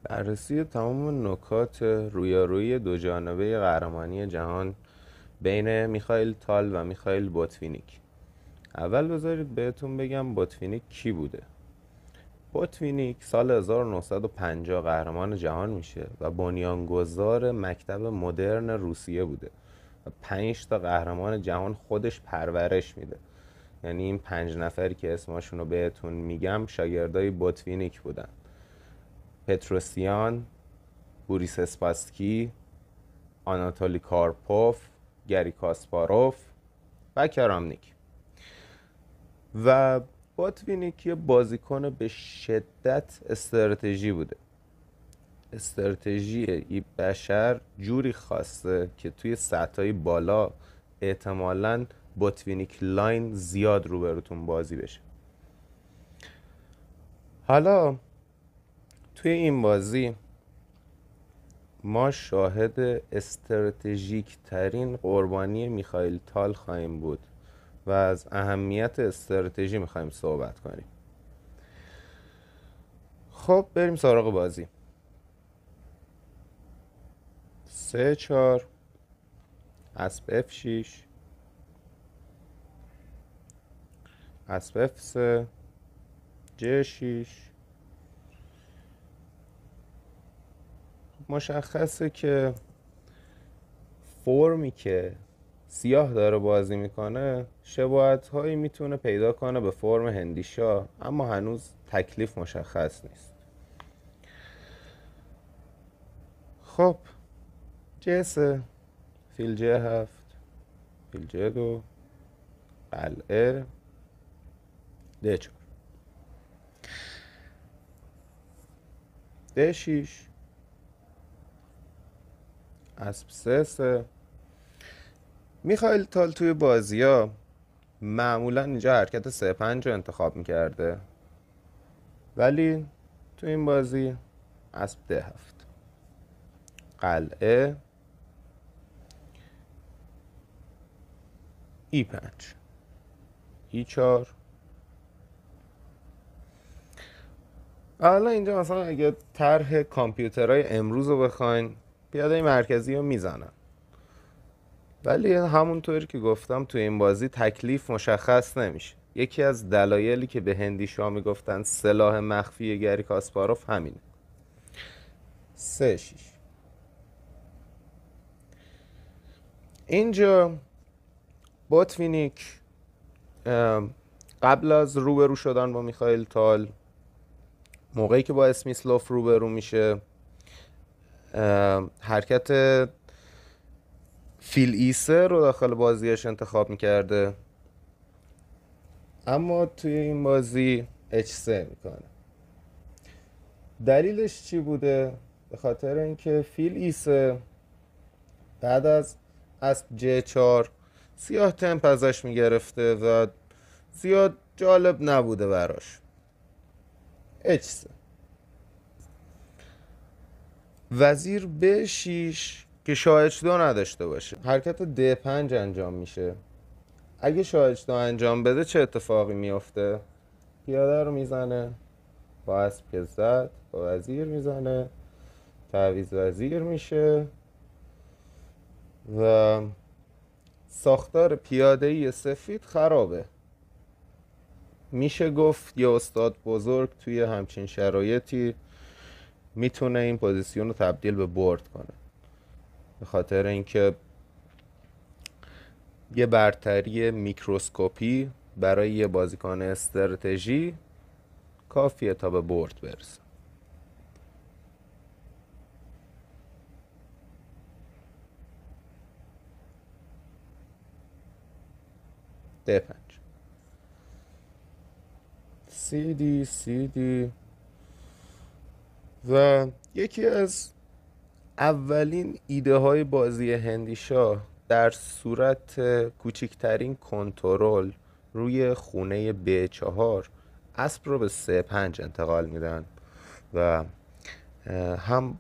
بررسی تمام نکات رویارویی دو جانبه قهرمانی جهان بین میخائیل تال و میخائیل بوتوینیک. اول بذارید بهتون بگم بوتوینیک کی بوده. بوتوینیک سال 1950 قهرمان جهان میشه و بنیانگذار مکتب مدرن روسیه بوده و 5 تا قهرمان جهان خودش پرورش میده. یعنی این 5 نفری که اسمشون رو بهتون میگم شاگردای بوتوینیک بودن: پتروسیان، بوریس اسپاسکی، آناتولی کارپوف، گری کاسپاروف و کرامنیک. و بوتوینیک یه بازیکن به شدت استراتژی بوده. استراتژی این بشر جوری خواسته که توی سطح‌های بالا احتمالاً بوتوینیک لاین زیاد روبروتون بازی بشه. حالا توی این بازی ما شاهد استراتژیک ترین قربانی میخائیل تال خواهیم بود و از اهمیت استراتژی میخوایم صحبت کنیم. خب بریم سراغ بازی. 3-4 اسب F6 اسب F3 G6. مشخصه که فرمی که سیاه داره بازی میکنه شباهت هایی میتونه پیدا کنه به فرم هندیشاه، اما هنوز تکلیف مشخص نیست. خب G3 فیل G7 فیل G2 قلعه D4 D6 اسب C3. میخائیل تال توی بازی ها معمولا اینجا حرکت 3-5 رو انتخاب میکرده، ولی توی این بازی اسب D7 قلعه E5 E4. حالا اینجا مثلا اگه طرح کامپیوترهای امروز رو بخواین، پیاده مرکزی رو میزنن، ولی همونطوری که گفتم توی این بازی تکلیف مشخص نمیشه. یکی از دلایلی که به هندیشاه میگفتن سلاح مخفی گری کاسپاروف همینه. 3-6 اینجا بوتوینیک قبل از روبرو شدن با میخائیل تال، موقعی که با اسمیسلوف روبرو میشه، حرکت فیل E3 رو داخل بازیش انتخاب میکرده، اما توی این بازی H3 میکنه. دلیلش چی بوده؟ به خاطر اینکه فیل E3 بعد از اسب J4 سیاه تمپ ازش میگرفته و زیاد جالب نبوده براش. H3 وزیر B6 که شاه H2 نداشته باشه، حرکت D5 انجام میشه. اگه شاه H2 انجام بده چه اتفاقی میفته؟ پیاده رو میزنه، با اسب که زد با وزیر میزنه، تعویض وزیر میشه و ساختار پیاده‌ای سفید خرابه. میشه گفت یه استاد بزرگ توی همچین شرایطی میتونه این پوزیسیون رو تبدیل به برد کنه، به خاطر اینکه یه برتری میکروسکوپی برای یه بازیکن استراتژی کافیه تا به برد برسه. D5 CD و یکی از اولین ایده های بازی هندیشاه در صورت کوچکترین کنترل روی خونه B4 اسب رو به C5 انتقال میدن و هم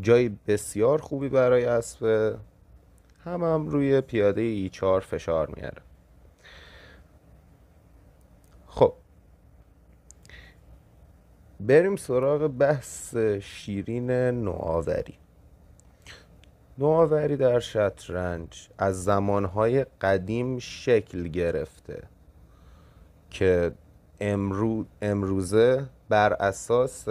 جای بسیار خوبی برای اسب، هم روی پیاده E4 فشار میاره. خب بریم سراغ بحث شیرین نوآوری. نوآوری در شطرنج از زمانهای قدیم شکل گرفته که امروزه بر اساس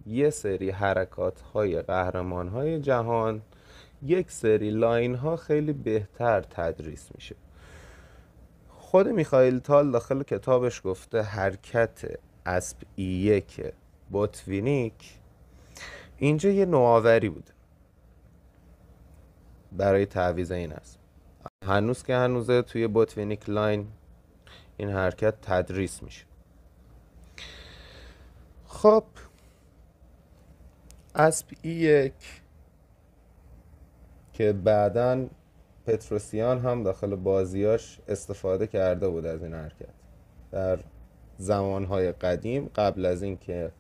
یه سری حرکات‌های قهرمان‌های جهان یک سری لاین‌ها خیلی بهتر تدریس میشه. خود میخائیل تال داخل کتابش گفته حرکت اسب E1 بوتوینیک اینجا یه نوآوری بوده برای تعویض این اسب. هنوز که هنوزه توی بوتوینیک لاین این حرکت تدریس میشه. خب اسب E1 که بعداً پتروسیان هم داخل بازیاش استفاده کرده بود از این حرکت در زمانهای قدیم، قبل از این که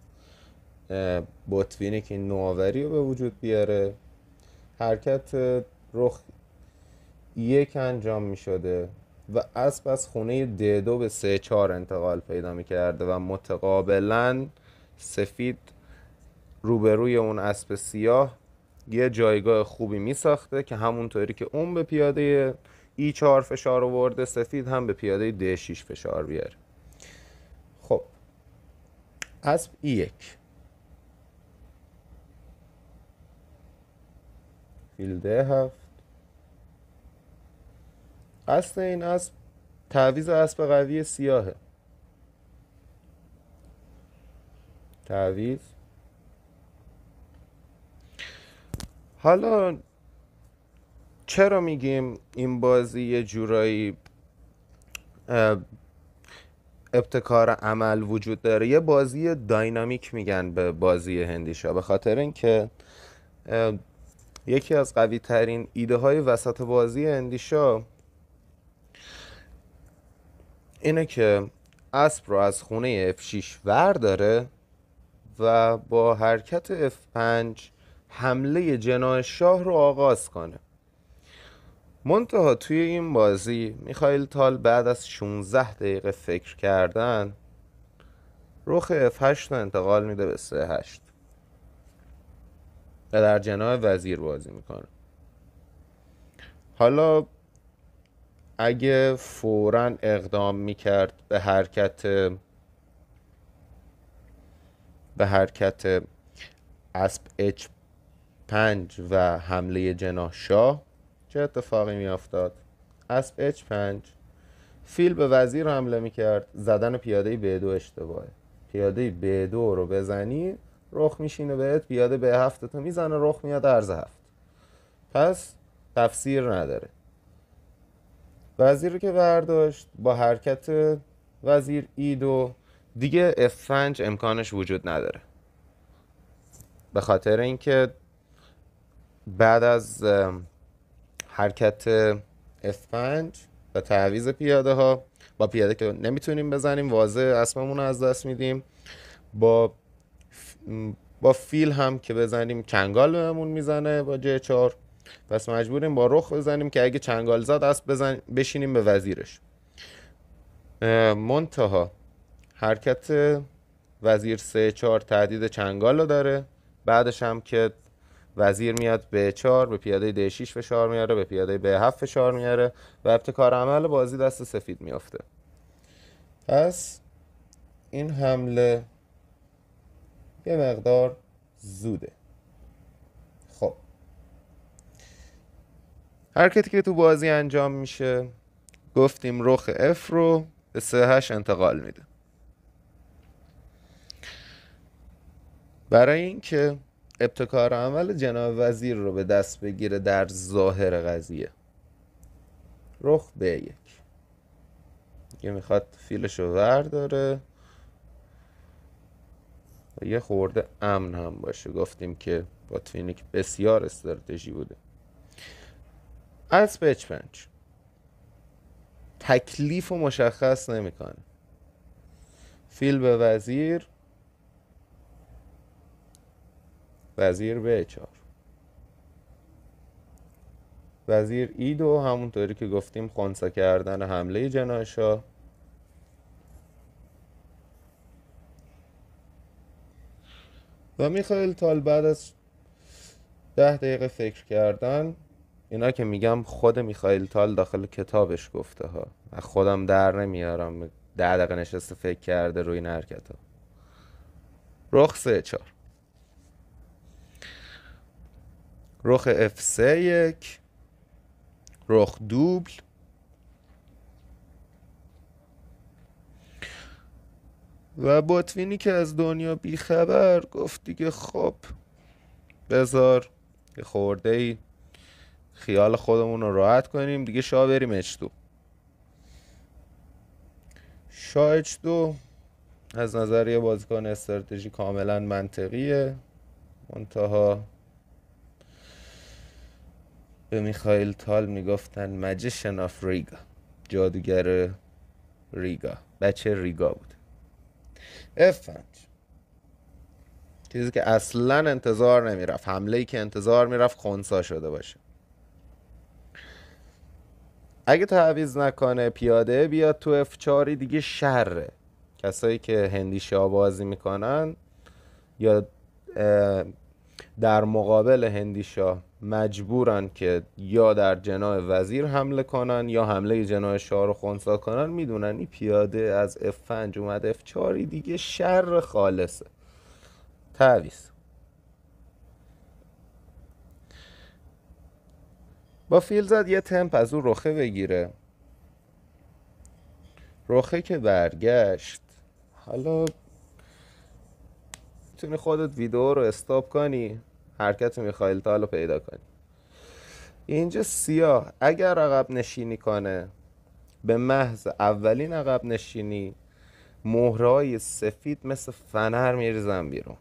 بوتوینیک این نوآوری رو به وجود بیاره. حرکت رخ یک انجام می شده و اسب از خونه D2 به C4 انتقال پیدا می کرده و متقابلا سفید روبروی اون اسب سیاه یه جایگاه خوبی می ساخته که همونطوری که اون به پیاده E4 فشار آورده، سفید هم به پیاده D6 فشار بیاره. خب اسب E1 فیل D7. اصل این اسب تعویض اسب قوی سیاهه. تعویض. حالا چرا میگیم این بازی یه جورایی ابتکار عمل وجود داره؟ یه بازی داینامیک میگن به بازی هندیشا، به خاطر اینکه یکی از قوی ترین ایده های وسط بازی هندیشا اینه که اسب رو از خونه F6 ورداره و با حرکت F5 حمله جناح شاه رو آغاز کنه. منتها توی این بازی میخائیل تال بعد از 16 دقیقه فکر کردن رخ F8 رو انتقال میده به C8 و در جناح وزیر بازی میکنه. حالا اگه فوراً اقدام میکرد به حرکت اسب H5 و حمله جناح شاه، چه اتفاقی میافتاد؟ اسب H5 فیل به وزیر حمله میکرد، زدن پیاده B2 اشتباهه. پیاده B2 رو بزنی رخ میشینه بهت، پیاده B7 تو میزنه رخ میاد عرض 7. پس تفسیر نداره. وزیر رو که برداشت با حرکت وزیر E2 دیگه F5 امکانش وجود نداره، به خاطر اینکه بعد از حرکت F5 و تعویض پیاده ها، با پیاده که نمیتونیم بزنیم واضح اسبمون رو از دست میدیم، با فیل هم که بزنیم چنگال بهمون میزنه با J4، پس مجبوریم با رخ بزنیم که اگه چنگال زد اسب بشینیم به وزیرش. منتها حرکت وزیر C4 تهدید چنگال رو داره، بعدش هم که وزیر میاد B4 به پیاده D6 فشار میاره، به پیاده B7 فشار میاره و ابتکار عمل بازی دست سفید میافته. پس این حمله یه مقدار زوده. خب حرکتی که تو بازی انجام میشه گفتیم رخ F رو به C8 انتقال میده. برای اینکه ابتکار عمل جناب وزیر رو به دست بگیره در ظاهر قضیه، رخ B1 که میخواد فیلش رو ورداره و یه خورده امن هم باشه. گفتیم که بوتوینیک بسیار استراتژی بوده. اسب H5 تکلیف رو مشخص نمیکنه. فیل به وزیر B4 وزیر E2 همونطوری که گفتیم خنثی کردن حمله جناح شاه. و میخائیل تال بعد از 10 دقیقه فکر کردن، اینا که میگم خود میخائیل تال داخل کتابش گفته ها، من خودم در نمیارم، 10 دقیقه نشسته فکر کرده روی این حرکت ها. رخ 3-4، رخ F3-1، رخ دوبل، و بوتوینی که از دنیا بیخبر گفت دیگه خب بذار یه خورده ای خیال خودمون رو راحت کنیم دیگه، شاه بریم H2. شاه H2 از نظر یه بازیکن استراتژی کاملا منطقیه، منتها به میخائیل تال میگفتن ماجیشن آف ریگا، جادوگر ریگا، بچه ریگا بود. F5، چیزی که اصلا انتظار نمیرفت، حمله‌ای که انتظار میرفت خونسا شده باشه. اگه تعویض نکنه پیاده بیاد تو F4 دیگه شره. کسایی که هندی شاه بازی میکنن یا در مقابل هندی شاه مجبورن که یا در جناح وزیر حمله کنن یا حمله جناح شاه رو خونسا کنن، میدونن این پیاده از F5 اومد F4 دیگه شر خالصه. تعویض با فیل زد یه تمپ از اون رخه بگیره، رخه که برگشت. حالا میتونی خودت ویدیو رو استاپ کنی، حرکت میخائیل تال رو پیدا کنی. اینجا سیاه اگر عقب نشینی کنه، به محض اولین عقب نشینی مهرهای سفید مثل فنر میریزن بیرون.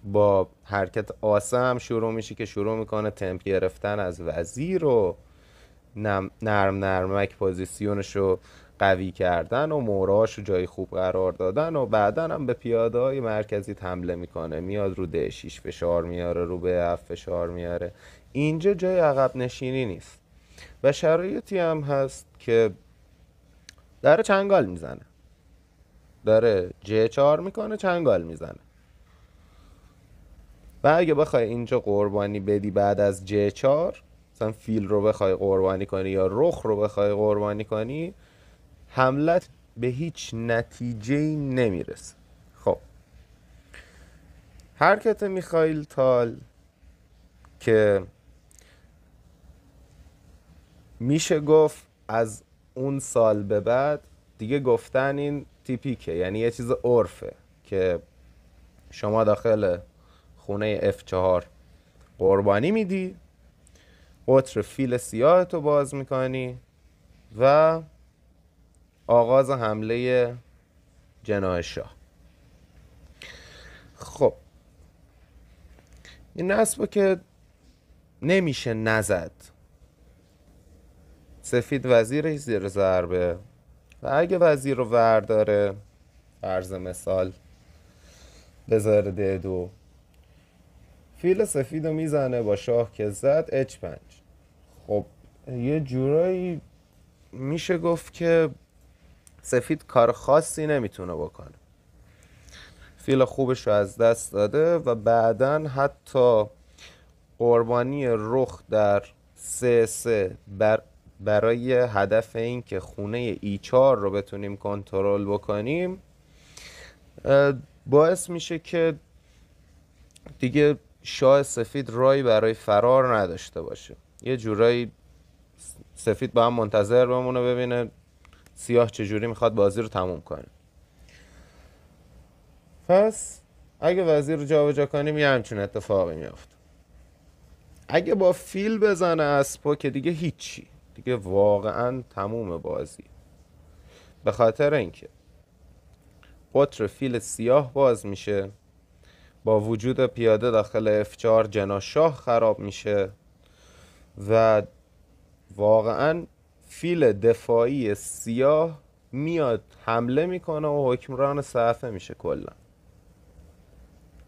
با حرکت آسه هم شروع میشه که شروع میکنه تمپ گرفتن از وزیر و نرم نرمک پوزیسیونش رو قوی کردن و مهرهاش رو جای خوب قرار دادن، و بعدا هم به پیاده های مرکزی حمله میکنه، میاد رو D6 فشار میاره، رو به F فشار میاره. اینجا جای عقب نشینی نیست و شرایطی هم هست که داره چنگال میزنه، داره J4 میکنه، چنگال میزنه. و اگه بخوای اینجا قربانی بدی بعد از J4، مثلا فیل رو بخوای قربانی کنی یا رخ رو بخوای قربانی کنی، حملت به هیچ نتیجه‌ای نمیرسه. خب حرکت میخائیل تال که میشه گفت از اون سال به بعد دیگه گفتن این تیپیکه، یعنی یه چیز عرفه که شما داخل خونه F4 قربانی میدی، قطر فیل سیاه تو باز میکنی و آغاز حمله جناح شاه. خب این نسبو که نمیشه نزد، سفید وزیرش زیر ضربه و اگه وزیر رو ورداره، فرض مثال بذاره D2، فیل سفید رو میزنه با شاه که زد H5. خب یه جورایی میشه گفت که سفید کار خاصی نمیتونه بکنه، فیل خوبش رو از دست داده و بعدن حتی قربانی رخ در 3-3 برای هدف این که خونه E4 رو بتونیم کنترل بکنیم باعث میشه که دیگه شاه سفید رای برای فرار نداشته باشه. یه جورایی سفید با هم منتظر بمونه ببینه سیاه چجوری میخواد بازی رو تموم کنه. پس اگه وزیر رو جابجا کنیم یه همچین اتفاقی میافت. اگه با فیل بزنه اسپو که دیگه هیچی، دیگه واقعا تموم بازی، به خاطر اینکه قطر فیل سیاه باز میشه، با وجود پیاده داخل F4 جناح شاه خراب میشه و واقعا فیل دفاعی سیاه میاد حمله میکنه و حکمران صفحه میشه کلا.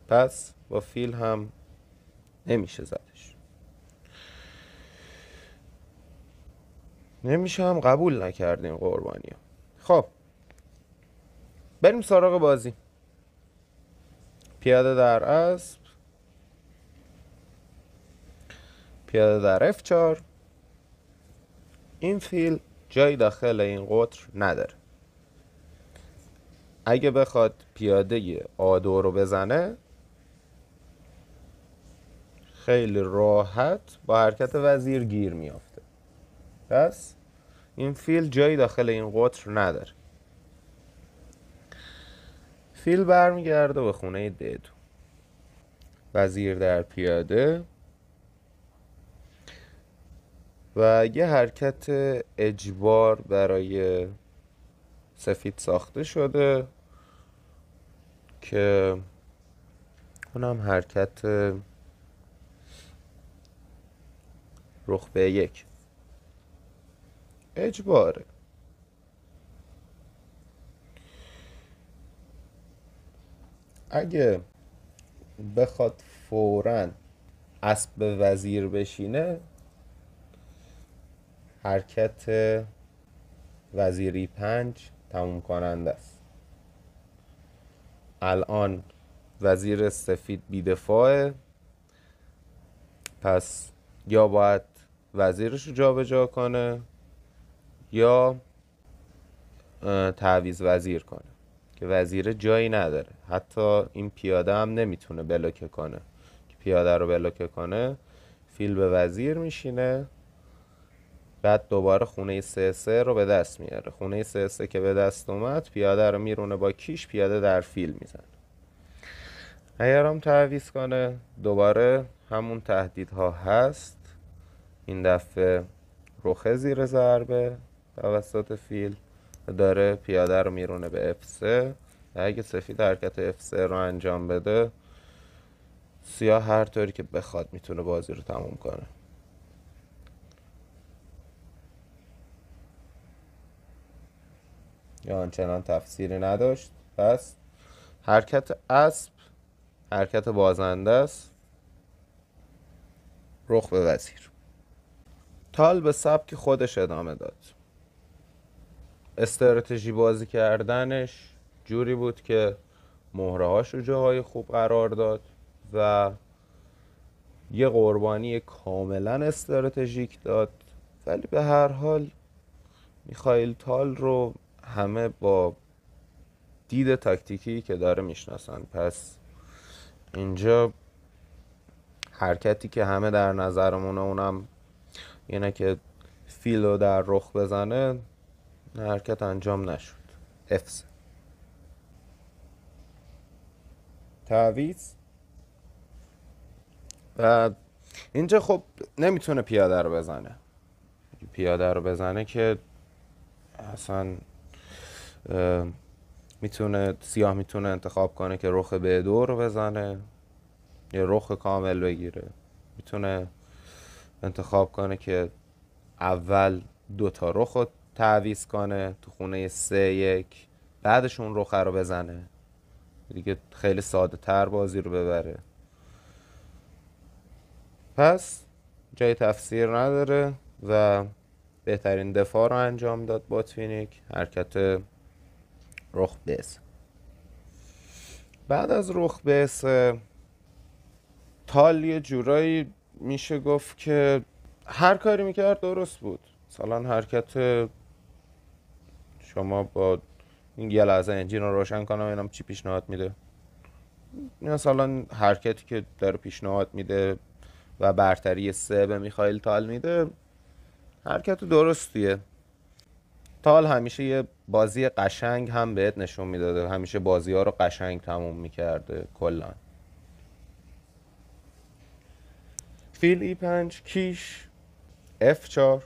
پس با فیل هم نمیشه زدش، نمیشه هم قبول نکردیم قربانی. خب بریم سراغ بازی. پیاده در اسب، پیاده در F4. این فیل جایی داخل این قطر نداره. اگه بخواد پیاده A2 رو بزنه، خیلی راحت با حرکت وزیر گیر میافته. پس این فیل جایی داخل این قطر نداره. فیل برمیگرده به خونه D2. وزیر در پیاده و یه حرکت اجبار برای سفید ساخته شده که اونم حرکت رخ به 1 اجباره. اگه بخواد فوراً اسب به وزیر بشینه، حرکت وزیری 5 تموم کننده است. الان وزیر سفید بی‌دفاعه، پس یا باید وزیرش رو جابجا کنه یا تعویض وزیر کنه که وزیر جایی نداره. حتی این پیاده هم نمیتونه بلوکه کنه که پیاده رو بلوکه کنه، فیل به وزیر میشینه، بعد دوباره خونه 3-3 رو به دست میاره. خونه 3-3 که به دست اومد، پیاده رو میرونه با کیش، پیاده در فیل میزنه. اگر هم تعویض کنه، دوباره همون تهدیدها هست. این دفعه رخه زیر ضربه توسط فیل، داره پیاده رو میرونه به F3 و اگه سفید حرکت F3 رو انجام بده، سیاه هر طوری که بخواد میتونه بازی رو تموم کنه. یا آنچنان تفسیری نداشت. پس حرکت اسب حرکت بازنده است، رخ به وزیر. تال به سبک خودش ادامه داد. استراتژی بازی کردنش جوری بود که مهره هاش رو جاهای خوب قرار داد و یه قربانی کاملا استراتژیک داد. ولی به هر حال میخائیل تال رو همه با دید تاکتیکی که داره میشناسن. پس اینجا حرکتی که همه در نظرمونه، اونم اینه که فیل رو در رخ بزنه، حرکت انجام نشد. F3 تعویض. و اینجا خب نمیتونه پیاده رو بزنه. پیاده رو بزنه که اصلا سیاه میتونه انتخاب کنه که رخ به 2 رو بزنه یا رخ کامل بگیره. میتونه انتخاب کنه که اول 2 تا رخ رو تعویض کنه تو خونه 3-1، بعدش اون رخ رو بزنه دیگه، خیلی ساده تر بازی رو ببره. پس جای تفسیر نداره و بهترین دفاع رو انجام داد بوتفینیک، حرکت رخ به 3. بعد از رخ به 3 تال یه جورایی میشه گفت که هر کاری میکرد درست بود. مثلا حرکت شما با این یه لحظه انجین رو روشن کنم اینم چی پیشنهاد میده. مثلا حرکتی که داره پیشنهاد میده و برتری 3 به میخائیل تال میده، حرکت درستیه. تال همیشه یه بازی قشنگ هم بهت نشون میداده، همیشه بازی ها رو قشنگ تموم میکرده کلان. فیل E5 کیش F4،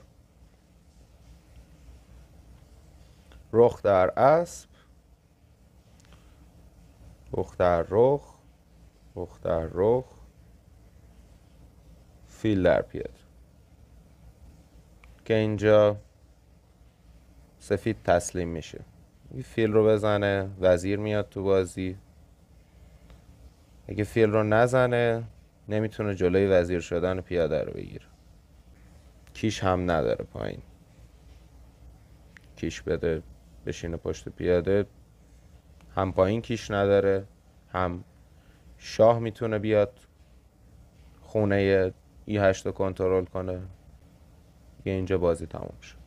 رخ در اسب، رخ در رخ، رخ در رخ، فیل در پیاده که اینجا سفید تسلیم میشه. فیل رو بزنه، وزیر میاد تو بازی. اگه فیل رو نزنه، نمیتونه جلوی وزیر شدن پیاده رو بگیره. کیش هم نداره پایین، کیش بده بشینه پشت پیاده، هم پایین کیش نداره هم شاه میتونه بیاد خونه E8 رو کنترل کنه، یه اینجا بازی تموم شد.